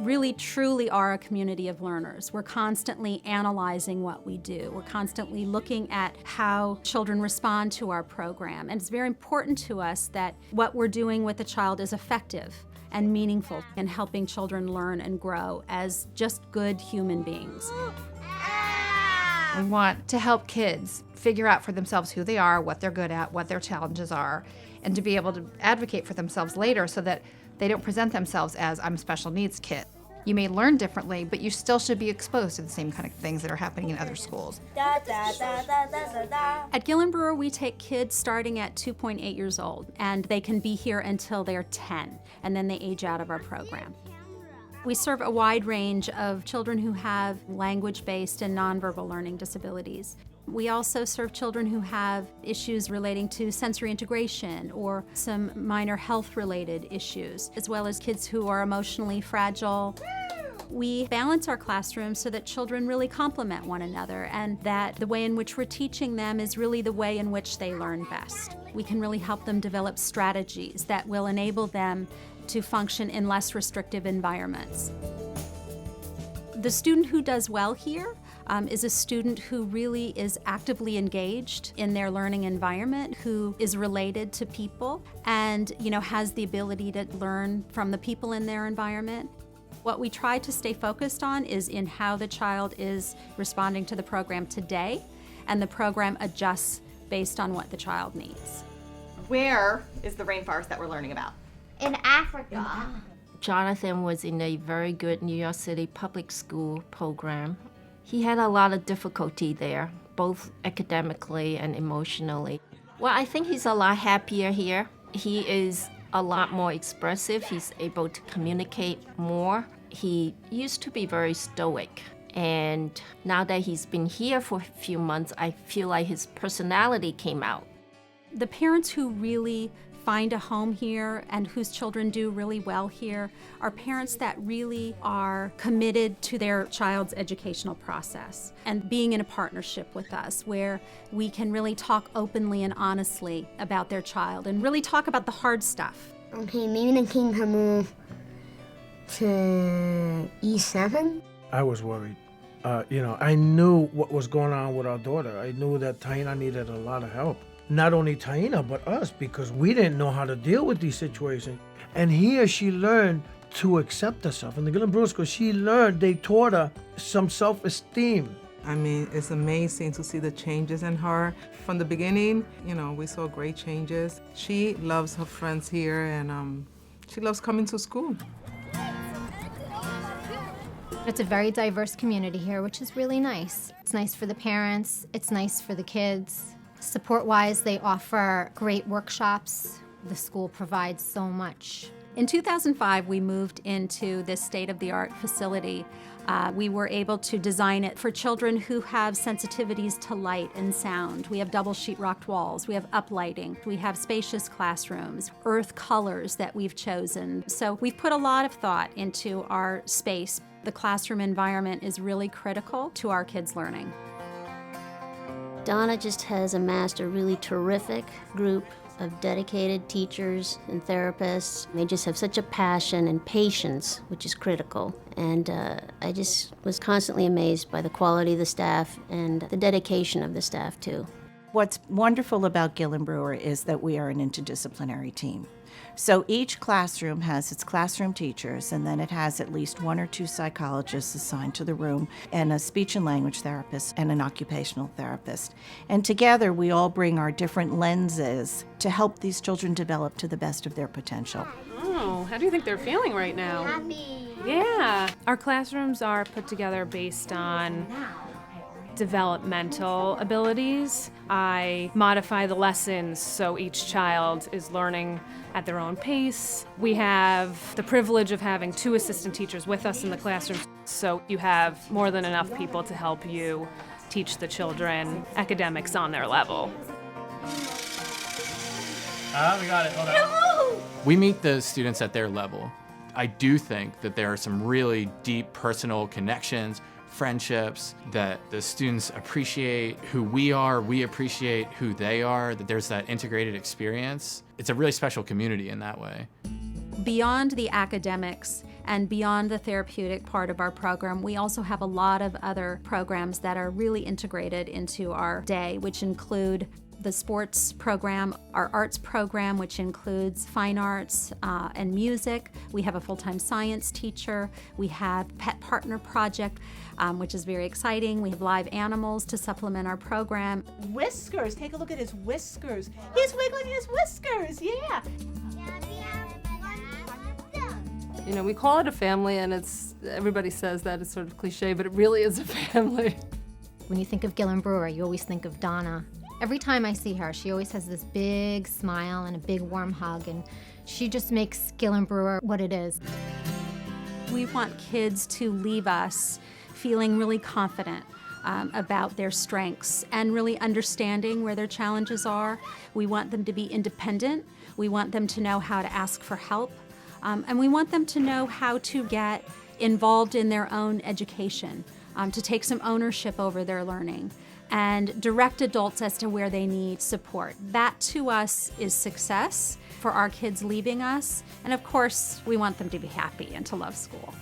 really truly are a community of learners. We're constantly analyzing what we do. We're constantly looking at how children respond to our program. And it's very important to us that what we're doing with the child is effective and meaningful in helping children learn and grow as just good human beings. We want to help kids figure out for themselves who they are, what they're good at, what their challenges are, and to be able to advocate for themselves later so that they don't present themselves as, I'm a special needs kid. You may learn differently, but you still should be exposed to the same kind of things that are happening in other schools. At Gillen Brewer, we take kids starting at 2.8 years old, and they can be here until they're 10, and then they age out of our program. We serve a wide range of children who have language-based and nonverbal learning disabilities. We also serve children who have issues relating to sensory integration or some minor health-related issues, as well as kids who are emotionally fragile. We balance our classrooms so that children really complement one another and that the way in which we're teaching them is really the way in which they learn best. We can really help them develop strategies that will enable them to function in less restrictive environments. The student who does well here is a student who really is actively engaged in their learning environment, who is related to people and has the ability to learn from the people in their environment. What we try to stay focused on is in how the child is responding to the program today, and the program adjusts based on what the child needs. Where is the rainforest that we're learning about? In Africa. Jonathan was in a very good New York City public school program. He had a lot of difficulty there, both academically and emotionally. Well, I think he's a lot happier here. He is a lot more expressive. He's able to communicate more. He used to be very stoic. And now that he's been here for a few months, I feel like his personality came out. The parents who really find a home here and whose children do really well here are parents that really are committed to their child's educational process and being in a partnership with us where we can really talk openly and honestly about their child and really talk about the hard stuff. Okay, maybe the king can move to E7. I was worried. I knew what was going on with our daughter. I knew that Taina needed a lot of help. Not only Taina, but us, because we didn't know how to deal with these situations. And here she learned to accept herself. In the Gillen Brewer School, they taught her some self-esteem. I mean, it's amazing to see the changes in her. From the beginning, we saw great changes. She loves her friends here, and she loves coming to school. It's a very diverse community here, which is really nice. It's nice for the parents, it's nice for the kids. Support-wise, they offer great workshops. The school provides so much. In 2005, we moved into this state-of-the-art facility. We were able to design it for children who have sensitivities to light and sound. We have double sheetrocked walls, we have uplighting, we have spacious classrooms, earth colors that we've chosen. So we've put a lot of thought into our space. The classroom environment is really critical to our kids' learning. Donna just has amassed a really terrific group of dedicated teachers and therapists. They just have such a passion and patience, which is critical. And I just was constantly amazed by the quality of the staff and the dedication of the staff, too. What's wonderful about Gillen Brewer is that we are an interdisciplinary team. So each classroom has its classroom teachers, and then it has at least one or two psychologists assigned to the room, and a speech and language therapist and an occupational therapist. And together we all bring our different lenses to help these children develop to the best of their potential. Oh, how do you think they're feeling right now? Happy. Yeah. Our classrooms are put together based on developmental abilities. I modify the lessons so each child is learning at their own pace. We have the privilege of having 2 assistant teachers with us in the classroom, so you have more than enough people to help you teach the children academics on their level. We got it. Hold on. We meet the students at their level. I do think that there are some really deep personal connections, friendships, that the students appreciate who we are, we appreciate who they are, that there's that integrated experience. It's a really special community in that way. Beyond the academics, And beyond the therapeutic part of our program, we also have a lot of other programs that are really integrated into our day, which include the sports program, our arts program, which includes fine arts and music. We have a full-time science teacher. We have Pet Partner Project, which is very exciting. We have live animals to supplement our program. Whiskers, take a look at his whiskers. He's wiggling his whiskers, yeah. You know, we call it a family, and everybody says that, it's sort of cliche, but it really is a family. When you think of Gillen Brewer, you always think of Donna. Every time I see her, she always has this big smile and a big warm hug, and she just makes Gillen Brewer what it is. We want kids to leave us feeling really confident about their strengths and really understanding where their challenges are. We want them to be independent. We want them to know how to ask for help. And we want them to know how to get involved in their own education, to take some ownership over their learning, and direct adults as to where they need support. That, to us, is success for our kids leaving us. And of course, we want them to be happy and to love school.